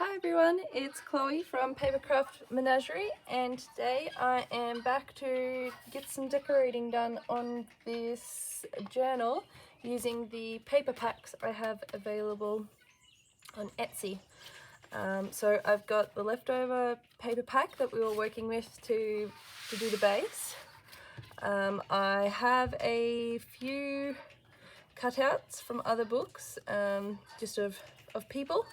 Hi everyone, it's Chloe from Papercraft Menagerie, and today I am back to get some decorating done on this journal using the paper packs I have available on Etsy. So I've got the leftover paper pack that we were working with to do the base. I have a few cutouts from other books, just of people.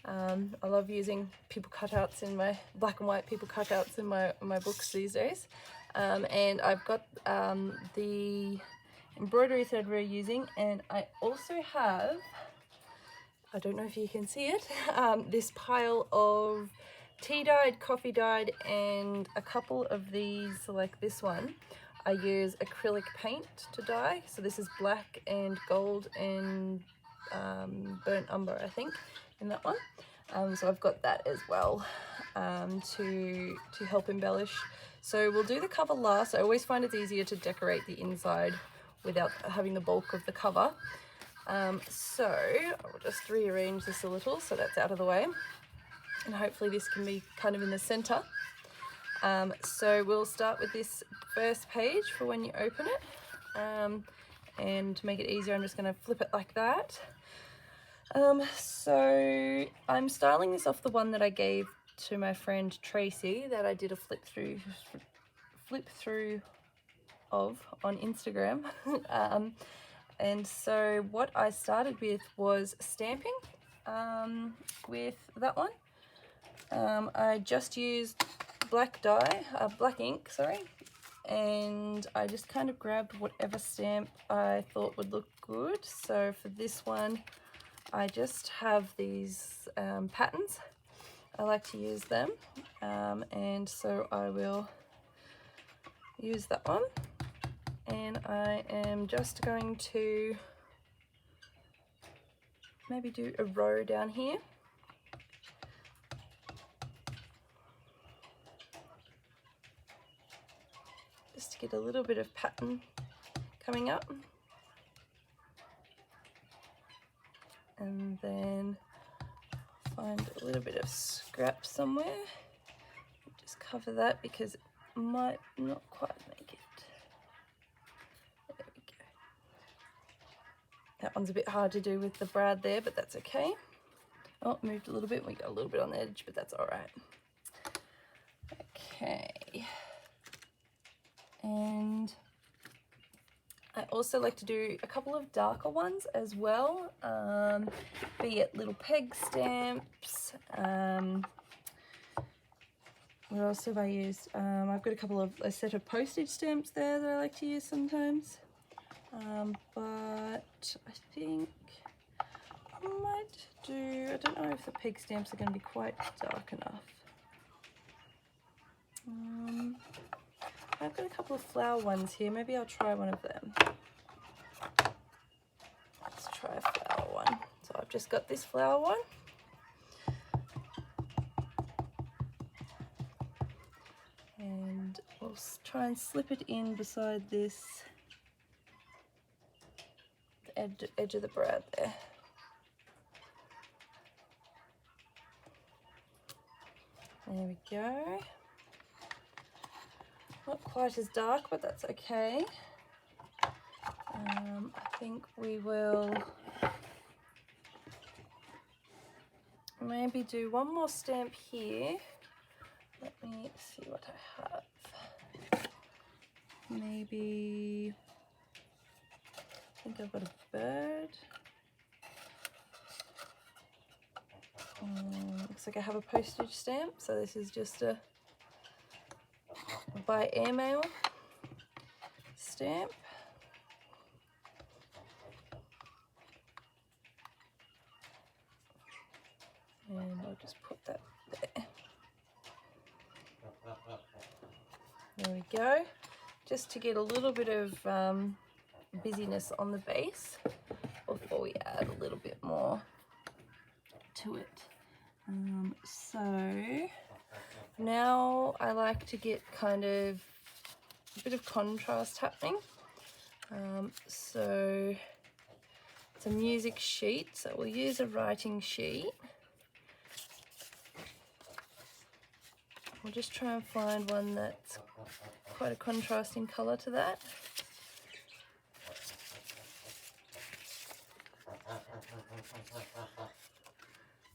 I love using people cutouts in my black and white people cutouts in my books these days. And I've got the embroidery thread we're using, and I also have, I don't know if you can see it, this pile of tea dyed, coffee dyed, and a couple of these, like this one, I use acrylic paint to dye. So this is black and gold and burnt umber, I think, in that one. So I've got that as well to help embellish. So we'll do the cover last. I always find it's easier to decorate the inside without having the bulk of the cover. So I'll just rearrange this a little so that's out of the way, and hopefully this can be kind of in the center. So we'll start with this first page for when you open it, and to make it easier I'm just going to flip it like that. So I'm styling this off the one that I gave to my friend Tracy that I did a flip through of on Instagram. And so what I started with was stamping with that one. I just used black ink, and I just kind of grabbed whatever stamp I thought would look good. So for this one, I just have these patterns. I like to use them, and so I will use that one, and I am just going to maybe do a row down here. Just to get a little bit of pattern coming up. And then find a little bit of scrap somewhere. Just cover that because it might not quite make it. There we go. That one's a bit hard to do with the brad there, but that's okay. Oh, it moved a little bit. We got a little bit on the edge, but that's all right. Okay. And I also like to do a couple of darker ones as well, be it little peg stamps. What else have I used? I've got a set of postage stamps there that I like to use sometimes, but I think I might do, I don't know if the peg stamps are going to be quite dark enough. I've got a couple of flower ones here. Maybe I'll try one of them. Let's try a flower one. So I've just got this flower one. And we'll try and slip it in beside this, the edge of the brad there. There we go. Not quite as dark, but that's okay. I think we will maybe do one more stamp here. Let me see what I have. Maybe, I think I've got a bird. Looks like I have a postage stamp, so this is just a by airmail stamp. And I'll just put that there. There we go. Just to get a little bit of busyness on the base before we add a little bit more to it. So now I like to get kind of a bit of contrast happening. So it's a music sheet, so we'll use a writing sheet. We'll just try and find one that's quite a contrasting colour to that.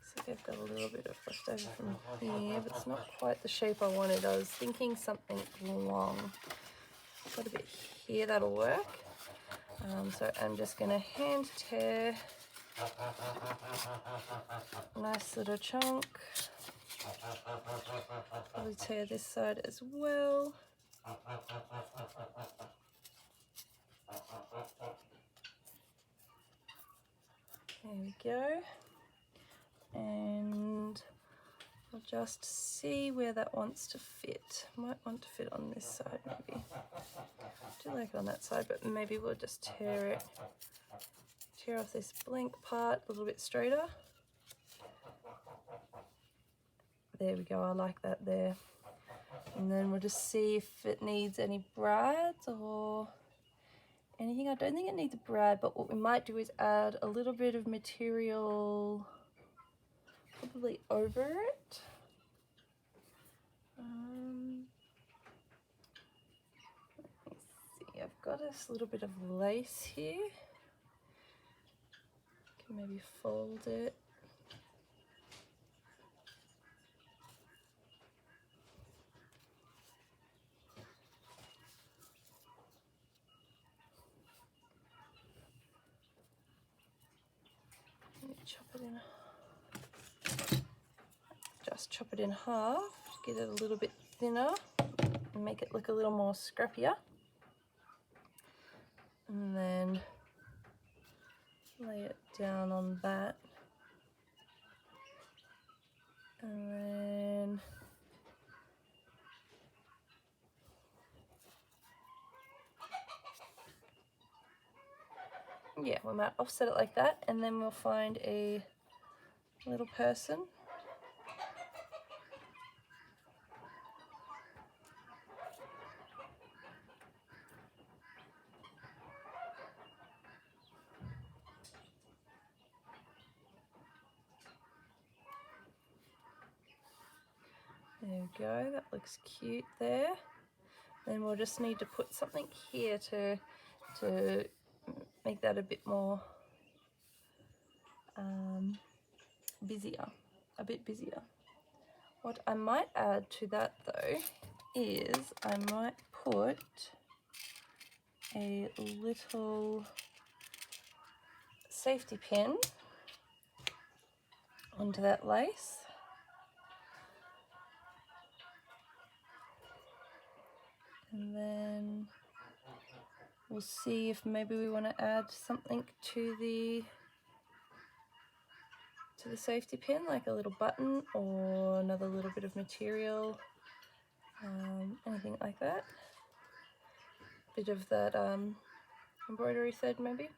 So I've got a little bit of left over from here, but it's not quite the shape I wanted. I was thinking something long. Got a bit here, that'll work. So I'm just going to hand tear a nice little chunk. Probably tear this side as well. There we go. And I'll just see where that wants to fit. Might want to fit on this side maybe. Do like it on that side, but maybe we'll just tear off this blank part a little bit straighter. There we go, I like that there. And then we'll just see if it needs any brads or anything. I don't think it needs a brad, but what we might do is add a little bit of material probably over it. Let me see, I've got this little bit of lace here. Can maybe fold it. Just chop it in half to get it a little bit thinner and make it look a little more scrappier. And then lay it down on that. And then yeah, we might offset it like that, and then we'll find a little person. There we go, that looks cute there. Then we'll just need to put something here to make that a bit more a bit busier. What I might add to that though is I might put a little safety pin onto that lace. And then we'll see if maybe we want to add something to the safety pin, like a little button or another little bit of material, anything like that. Bit of that embroidery thread maybe.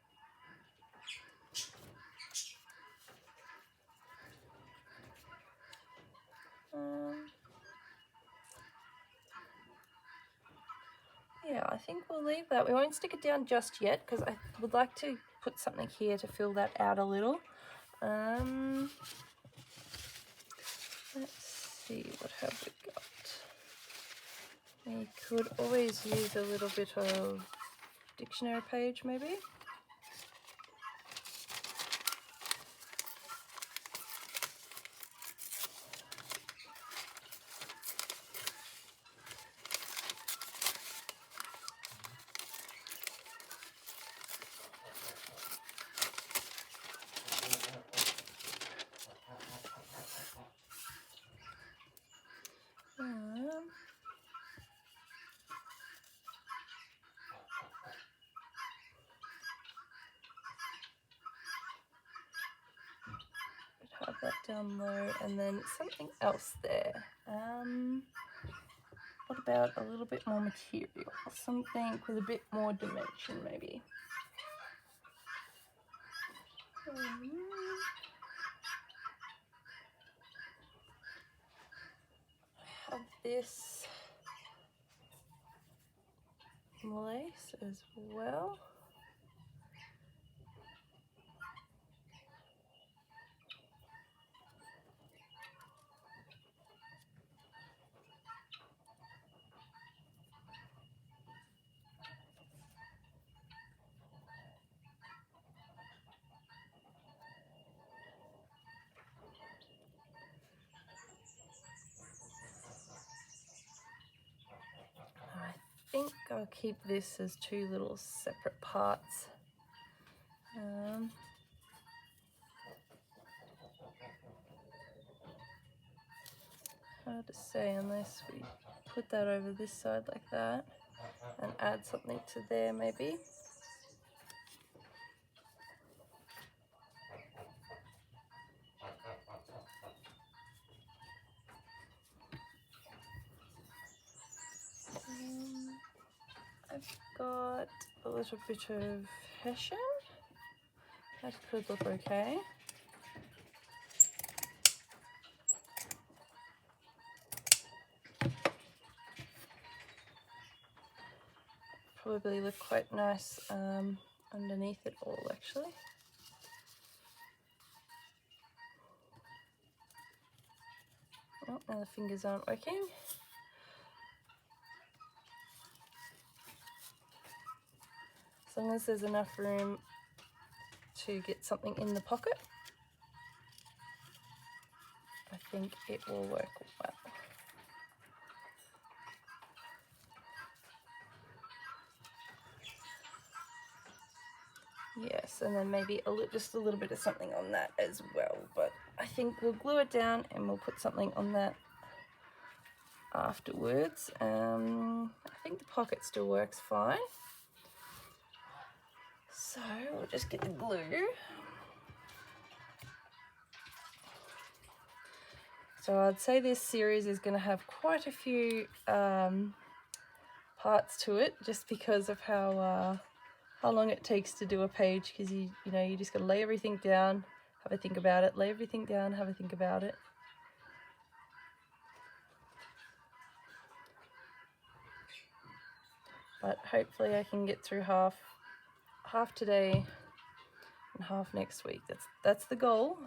Yeah, I think we'll leave that. We won't stick it down just yet because I would like to put something here to fill that out a little. Let's see, what have we got? We could always use a little bit of dictionary page maybe. Have that down low, and then something else there. What about a little bit more material? Something with a bit more dimension maybe. I have this lace as well. I'll keep this as two little separate parts. Hard to say unless we put that over this side like that and add something to there maybe. I've got a little bit of hessian. That could look okay. Probably look quite nice underneath it all actually. Oh, now the fingers aren't working. As long as there's enough room to get something in the pocket, I think it will work well. Yes, and then maybe just a little bit of something on that as well, but I think we'll glue it down and we'll put something on that afterwards. I think the pocket still works fine. So we'll just get the glue. So I'd say this series is going to have quite a few parts to it, just because of how long it takes to do a page, because you just got to lay everything down, have a think about it, lay everything down, have a think about it. But hopefully I can get through half today and half next week. That's the goal.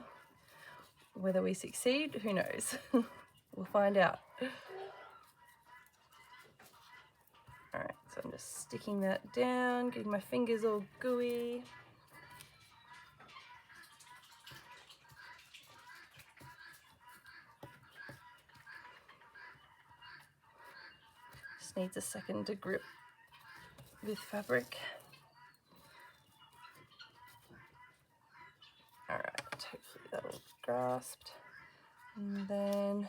Whether we succeed, who knows? We'll find out. Alright, so I'm just sticking that down, getting my fingers all gooey. Just needs a second to grip with fabric. Alright, hopefully that'll grasped. And then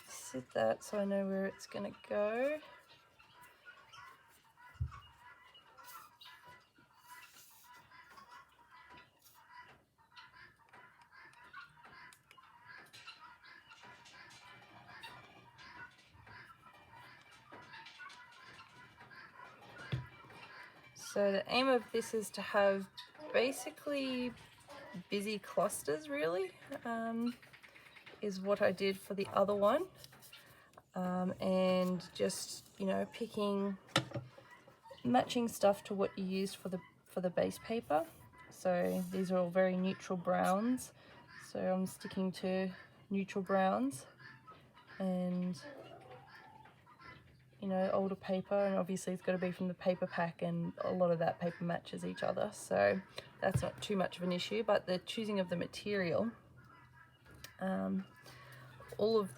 sit that so I know where it's going to go. So the aim of this is to have basically busy clusters, really, is what I did for the other one. And just, picking, matching stuff to what you used for the base paper. So these are all very neutral browns. So I'm sticking to neutral browns and older paper, and obviously it's got to be from the paper pack, and a lot of that paper matches each other, so that's not too much of an issue. But the choosing of the material, all of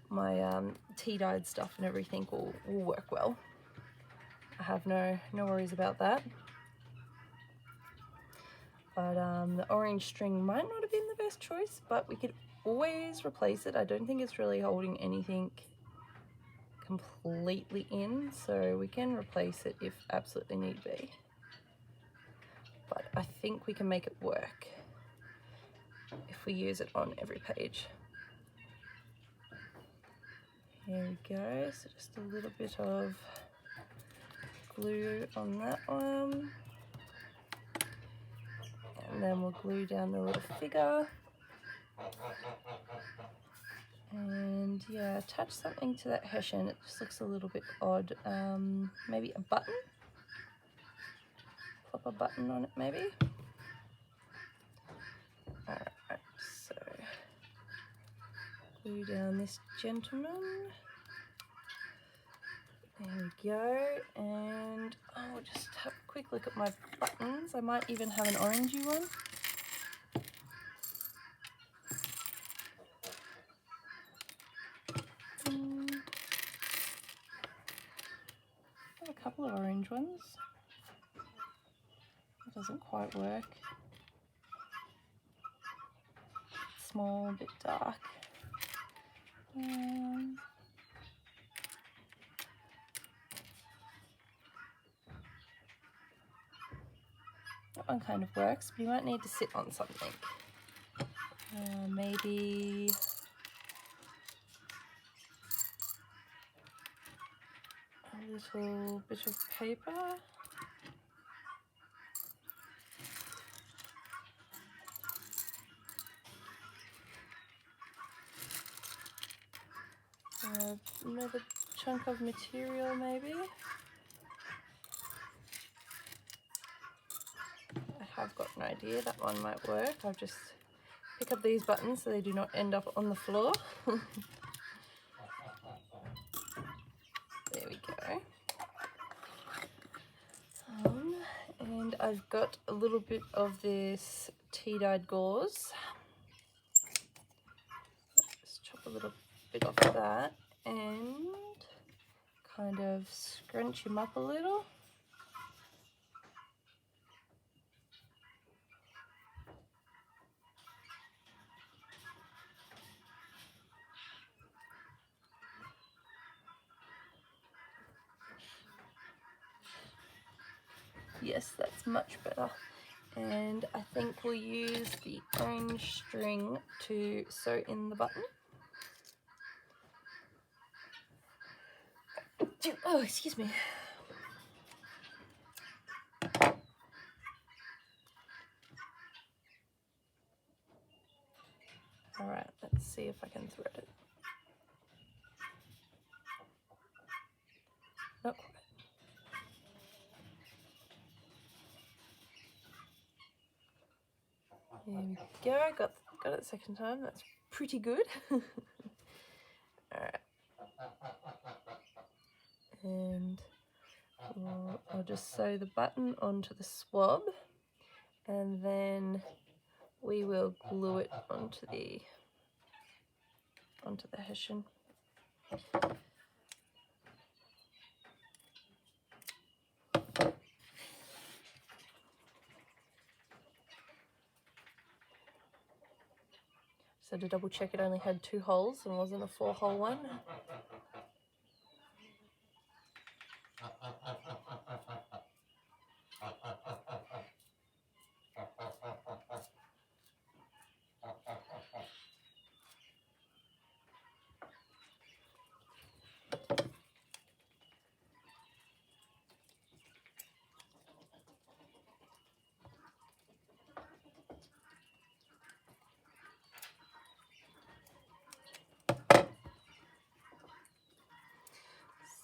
my tea-dyed stuff and everything will work well. I have no worries about that. But the orange string might not have been the best choice, but we could always replace it. I don't think it's really holding anything completely in, so we can replace it if absolutely need be. But I think we can make it work if we use it on every page. Here we go, so just a little bit of glue on that one. And then we'll glue down the little figure. And yeah, attach something to that hessian. It just looks a little bit odd. Maybe a button. Pop a button on it maybe. Alright, so glue down this gentleman. There we go. And I'll just have a quick look at my buttons. I might even have an orangey one. couple of orange ones. It doesn't quite work. Small, a bit dark. That one kind of works, but you might need to sit on something. Maybe a little bit of paper. Another chunk of material maybe. I have got an idea, that one might work. I'll just pick up these buttons so they do not end up on the floor. There we go. And I've got a little bit of this tea-dyed gauze. Just chop a little bit off that and kind of scrunch him up a little. Yes, that's much better. And I think we'll use the orange string to sew in the button. Oh, excuse me. All right, let's see if I can thread it. Not quite. There we go, got it second time, that's pretty good. Alright. And I'll just sew the button onto the swab and then we will glue it onto the hessian. So to double check, it only had 2 holes and wasn't a 4-hole one.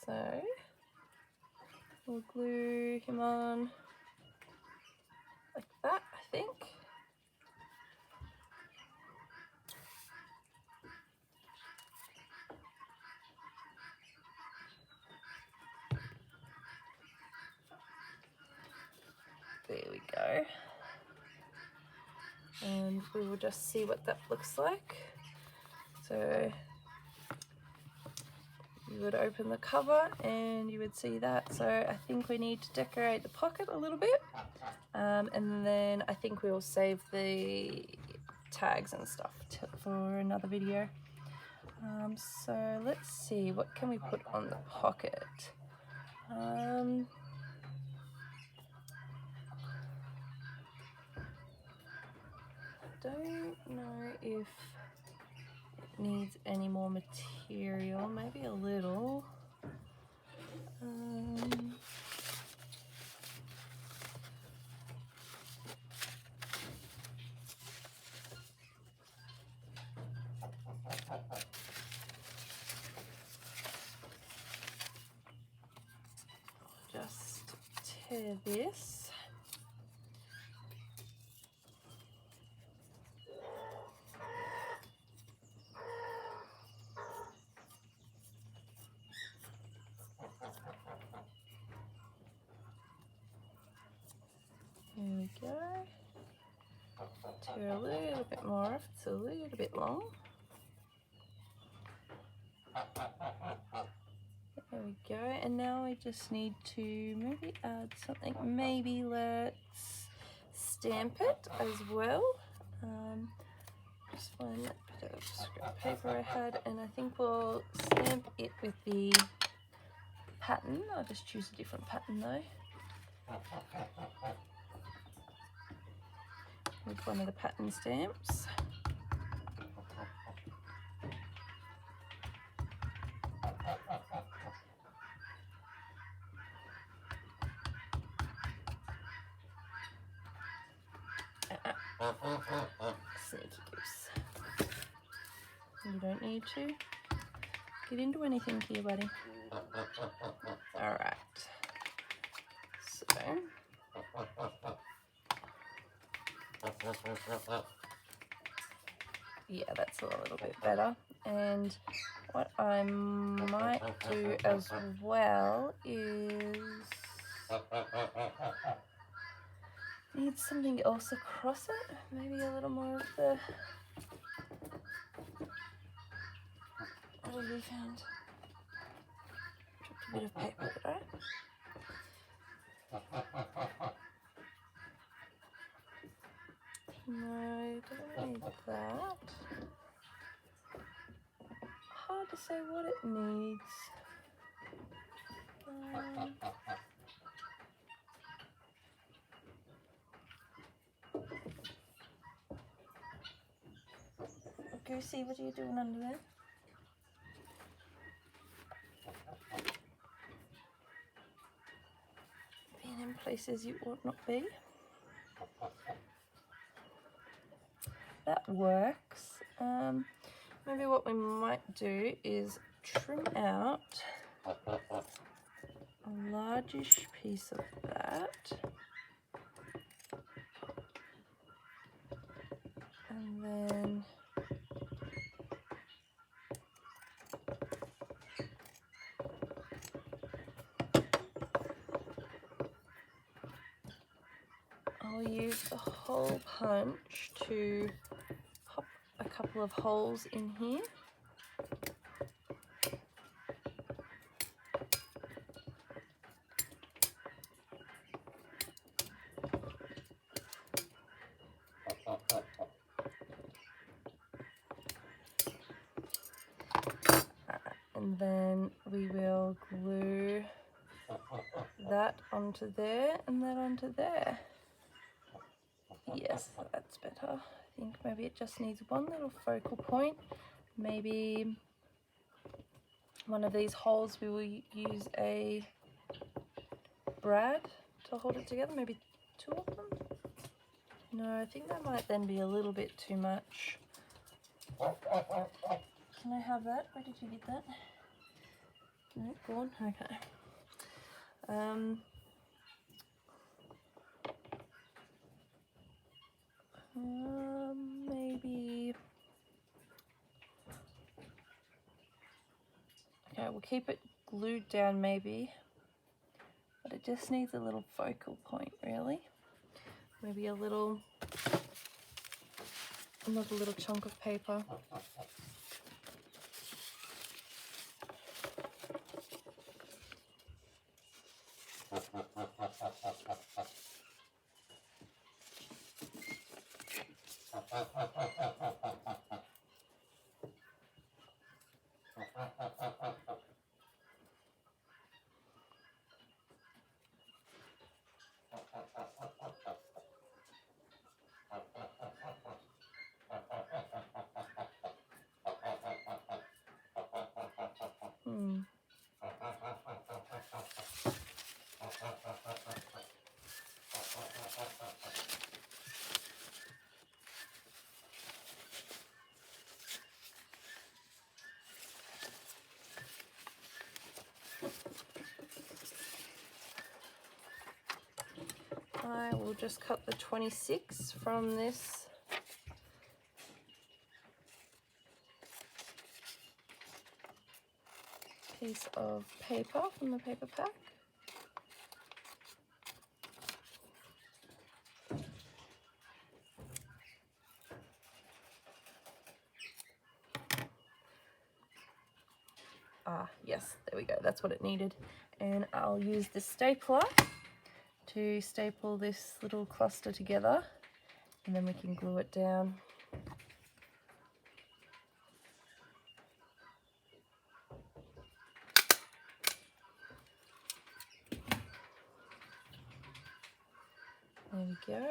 So we'll glue him on like that, I think. There we go. And we will just see what that looks like. So you would open the cover and you would see that. So I think we need to decorate the pocket a little bit. And then I think we'll save the tags and stuff for another video. So let's see, what can we put on the pocket? Don't know if it needs any more material, maybe a little. Just tear this. There we go. Tear a little bit more if it's a little bit long. There we go, and now we just need to maybe add something. Maybe let's stamp it as well. Just find that bit of scrap paper I had, and I think we'll stamp it with the pattern. I'll just choose a different pattern though. With one of the pattern stamps. Sneaky goose. You don't need to get into anything here, buddy. Alright. So. Yeah, that's a little bit better. And what I might do as well is need something else across it. Maybe a little more of the... What have we found? Dropped a bit of paper, did I? No, don't need that. Hard to say what it needs. Goosey, what are you doing under there? Being in places you ought not be. That works. Maybe what we might do is trim out a largish piece of that. And then I'll use the hole punch to pop a couple of holes in here. And then we will glue that onto there and that onto there. Yes, that's better. I think maybe it just needs one little focal point. Maybe one of these holes we will use a brad to hold it together, maybe two of them. No, I think that might then be a little bit too much. Can I have that? Where did you get that? No, gone? Okay. Maybe... Okay, we'll keep it glued down maybe, but it just needs a little focal point really. Maybe another little chunk of paper. I will just cut the 26 from this piece of paper from the paper pack. Yes, there we go, that's what it needed. And I'll use the stapler to staple this little cluster together, and then we can glue it down. There we go.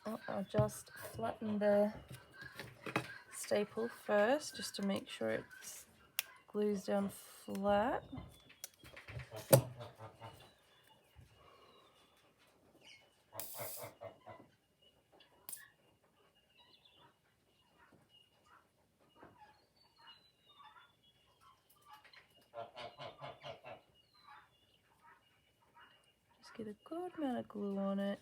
Oh, I'll just flatten the staple first, just to make sure it glues down flat. Just get a good amount of glue on it,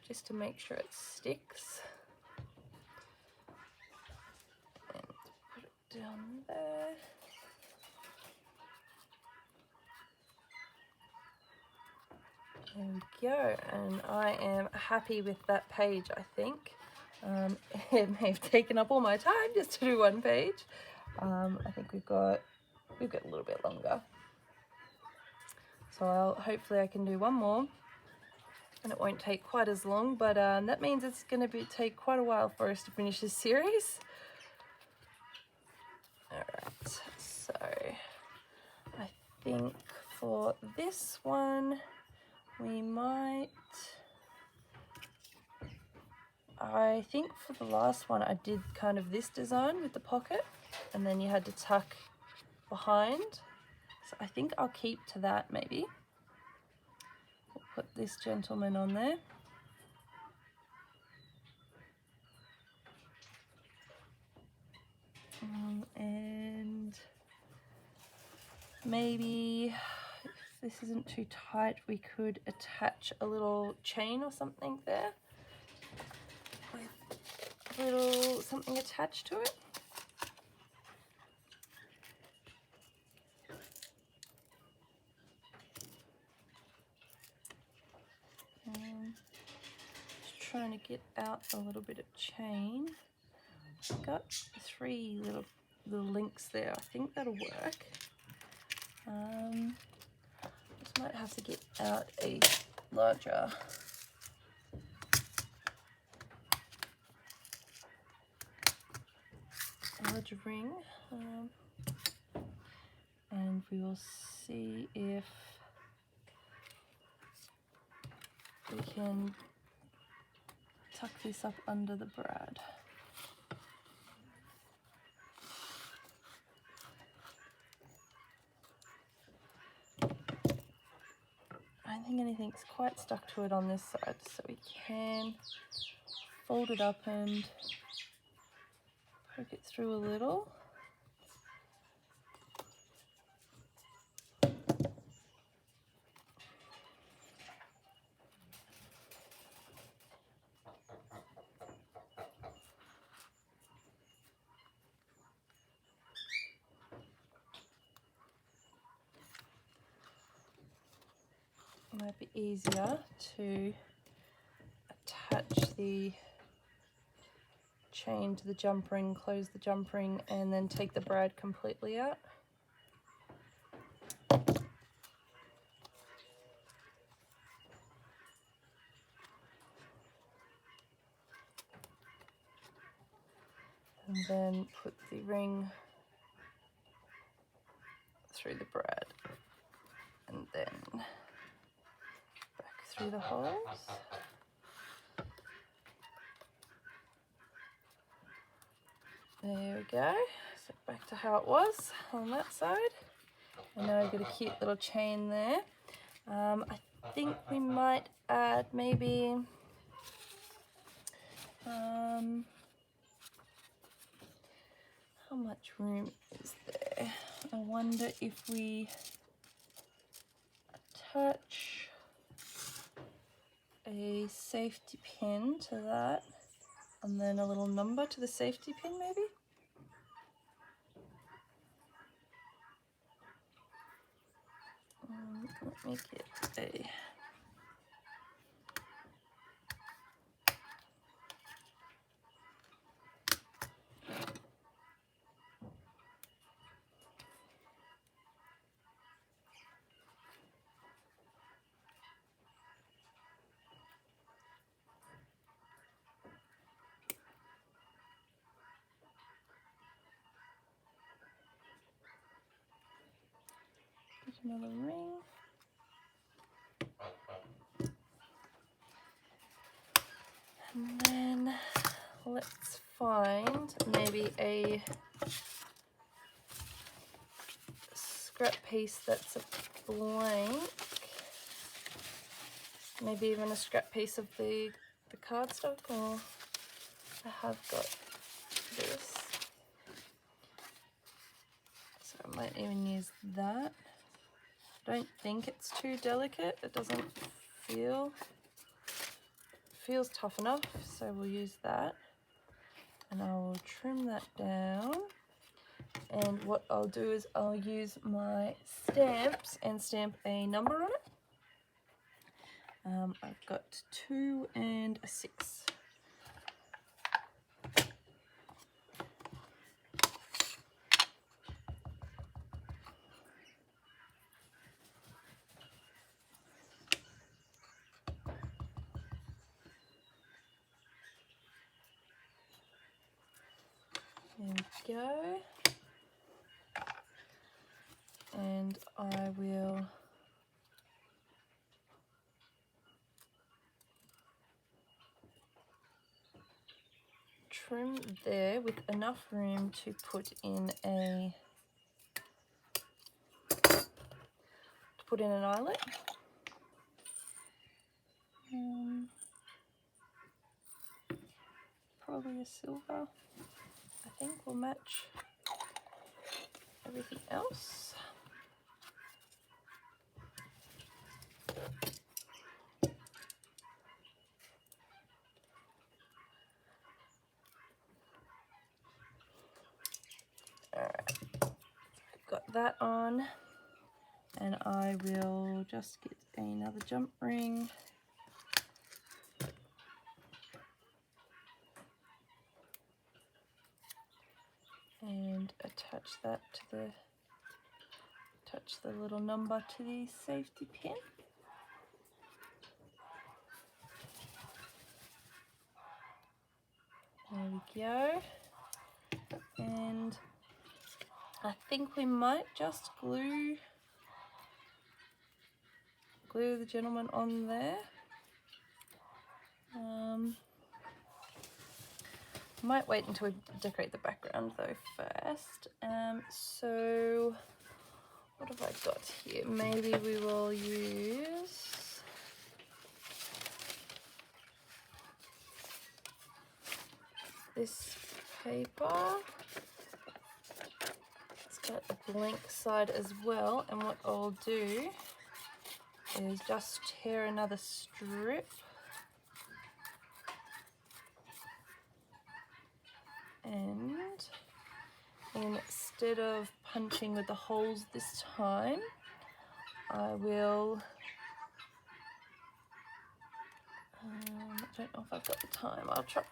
just to make sure it sticks. And put it down there. There we go, and I am happy with that page, I think. It may have taken up all my time just to do one page. I think we've got a little bit longer. So hopefully I can do one more, and it won't take quite as long, but that means it's going to take quite a while for us to finish this series. Alright, so I think for this one, I think for the last one I did kind of this design with the pocket, and then you had to tuck behind. So I think I'll keep to that maybe. We'll put this gentleman on there. And maybe if this isn't too tight, we could attach a little chain or something there, with a little something attached to it. Just trying to get out a little bit of chain. I've got 3 little links there. I think that'll work. Just might have to get out a larger ring, and we will see if we can tuck this up under the brad. I don't think anything's quite stuck to it on this side, so we can fold it up and poke it through a little. It might be easier to attach the chain to the jump ring, close the jump ring, and then take the brad completely out. And then put the ring through the brad, and then back through the holes. There we go. So back to how it was on that side. And now I've got a cute little chain there. I think we might add maybe how much room is there? I wonder if we attach a safety pin to that, and then a little number to the safety pin maybe? Let me get Another ring. And then let's find maybe a scrap piece that's a blank. Maybe even a scrap piece of the cardstock, or I have got this. So I might even use that. I don't think it's too delicate. It doesn't feels tough enough, so we'll use that. And I will trim that down. And what I'll do is I'll use my stamps and stamp a number on it. I've got 2 and a 6. There we go. And I will trim there with enough room to put in an eyelet. Probably a silver, I think, will match everything else. Alright, got that on, and I will just get another jump ring. And attach that to the little number to the safety pin. There we go. And I think we might just glue the gentleman on there. Might wait until we decorate the background though first. So what have I got here? Maybe we will use this paper. It's got a blank side as well, and what I'll do is just tear another strip and instead of punching with the holes this time, I will I don't know if I've got the time. I'll try.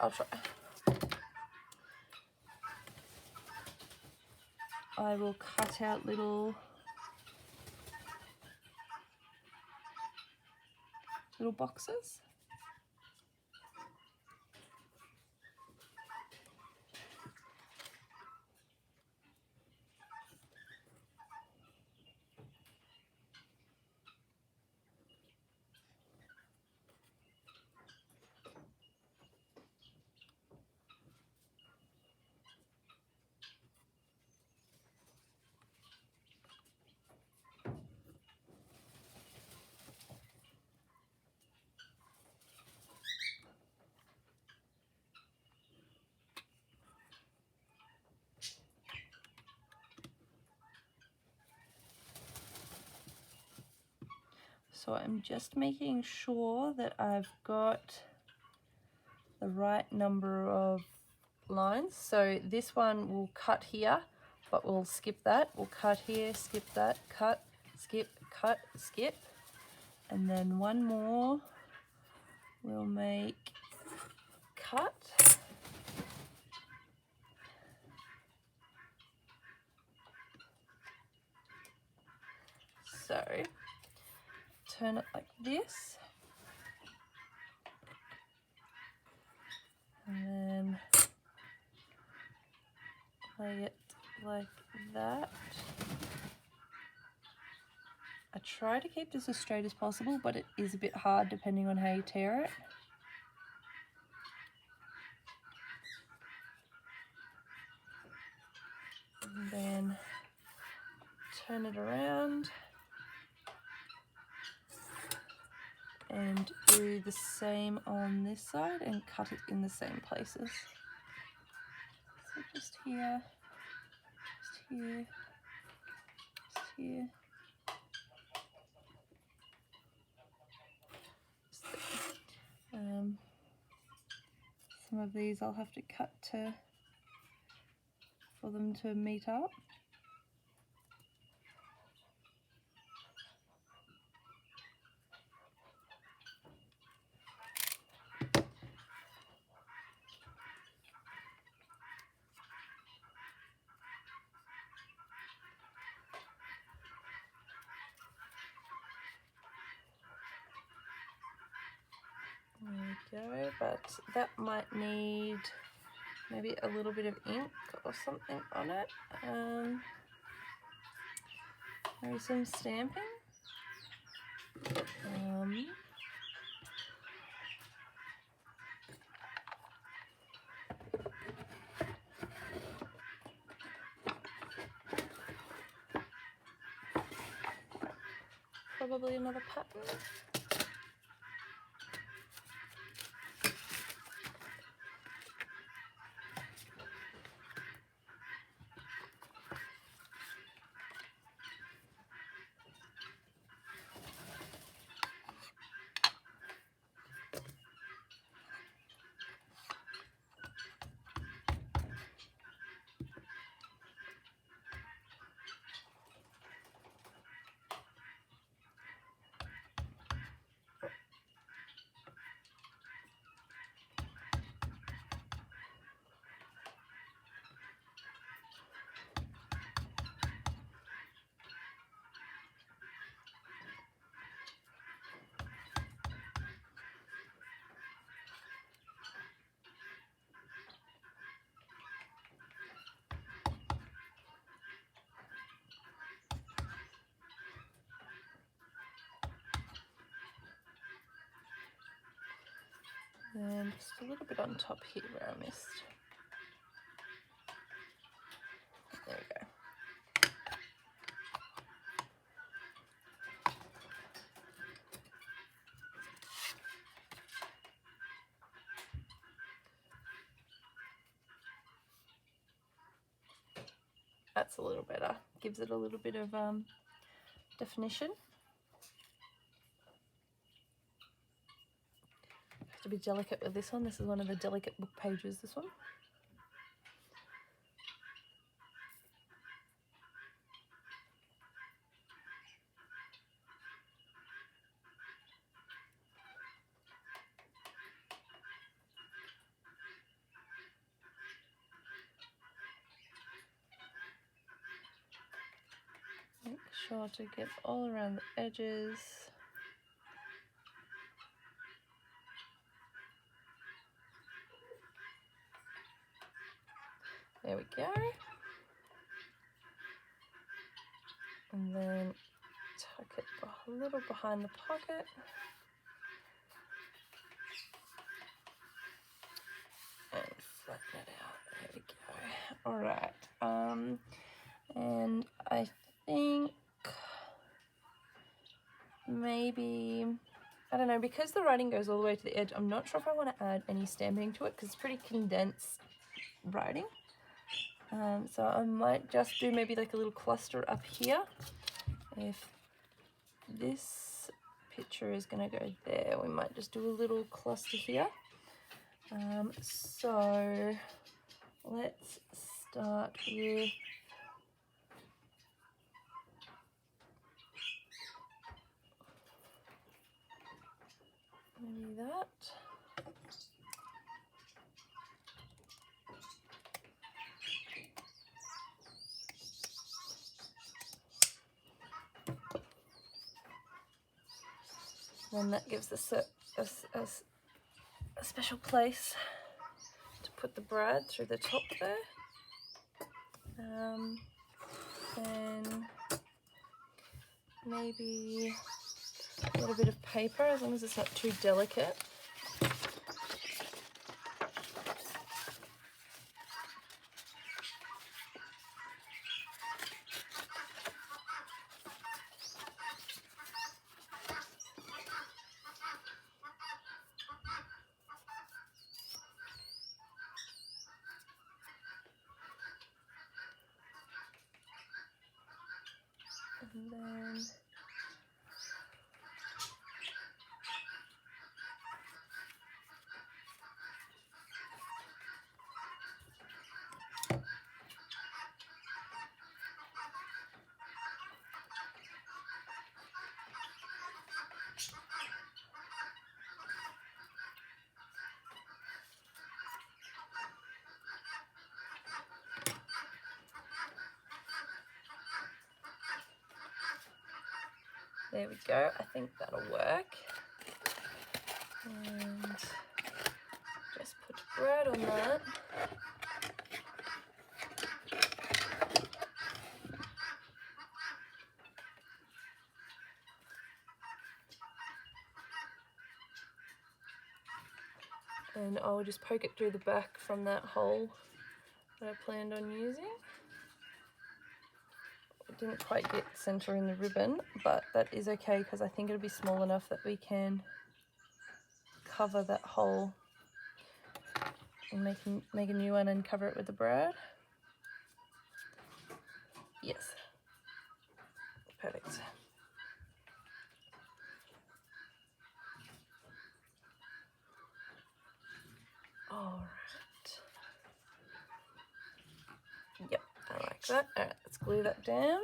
I will cut out little boxes. So I'm just making sure that I've got the right number of lines. So this one will cut here, but we'll skip that. We'll cut here, skip that, cut, skip, skip. And then one more we'll make cut. So turn it like this, and then lay it like that. I try to keep this as straight as possible, but it is a bit hard depending on how you tear it. And then turn it around and do the same on this side and cut it in the same places. So just here, just here, just here. Just there. Some of these I'll have to cut for them to meet up. There we go, but that might need maybe a little bit of ink or something on it. Maybe some stamping. Probably another pattern. And just a little bit on top here where I missed. There we go. That's a little better. Gives it a little bit of definition. Have to be delicate with this one. This is one of the delicate book pages, this one. Make sure to get all around the edges. There we go. And then tuck it a little behind the pocket. And flatten it out. There we go. All right. And I think maybe, I don't know, because the writing goes all the way to the edge, I'm not sure if I want to add any stamping to it because it's pretty condensed writing. So I might just do maybe like a little cluster up here. If this picture is going to go there, we might just do a little cluster here. So let's start with maybe that. Then that gives us a special place to put the brad through the top there. Then maybe a little bit of paper, as long as it's not too delicate. And then there we go. I think that'll work. And just put bread on that. And I'll just poke it through the back from that hole that I planned on using. It didn't quite get center in the ribbon, but that is okay because I think it'll be small enough that we can cover that hole and make a new one and cover it with the brad. Yes, perfect. All right. Yep, I like that. All right, let's glue that down.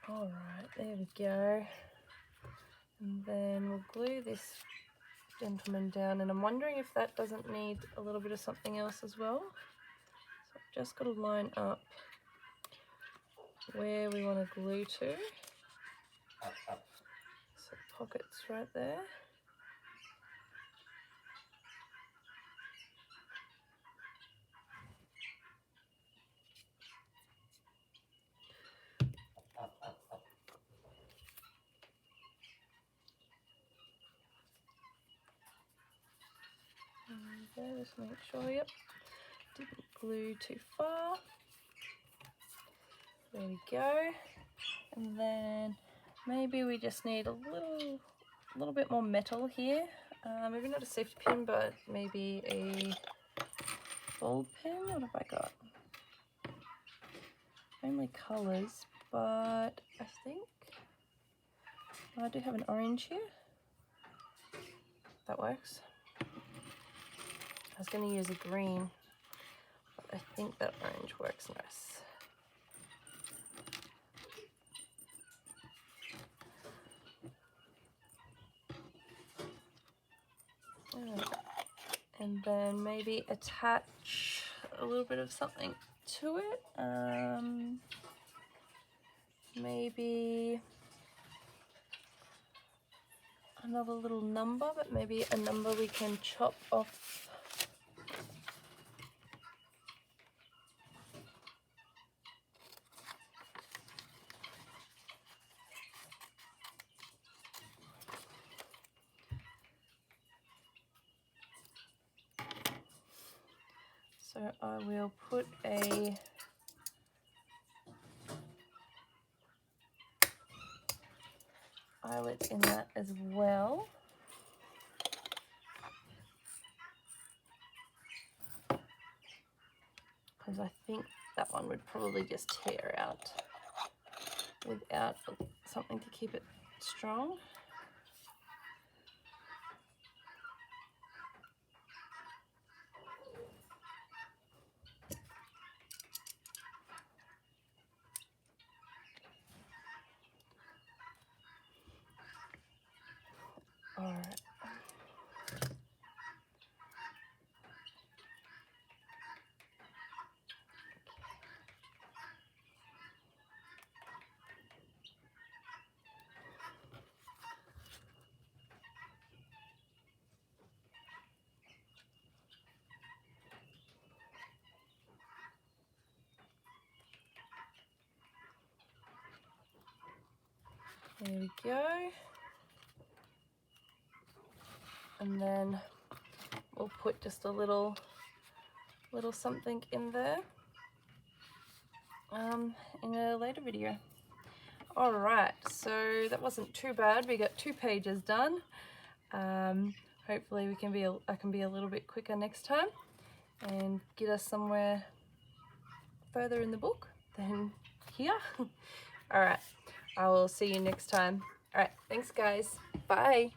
All right, there we go. And then we'll glue this gentleman down, and I'm wondering if that doesn't need a little bit of something else as well. So I've just got to line up where we want to glue to. So pockets right there. There, just make sure, yep, didn't glue too far. There we go. And then maybe we just need a little bit more metal here. Maybe not a safety pin, but maybe a ball pin. What have I got? Only colours, but I think I do have an orange here. That works. I was going to use a green, but I think that orange works nice. And then maybe attach a little bit of something to it. Maybe another little number, but maybe a number we can chop off. So I will put a eyelet in that as well. Because I think that one would probably just tear out without something to keep it strong. There we go. And then we'll put just a little something in there in a later video. Alright, so that wasn't too bad. We got 2 pages done. Hopefully I can be a little bit quicker next time and get us somewhere further in the book than here. Alright, I will see you next time. Alright, thanks guys. Bye.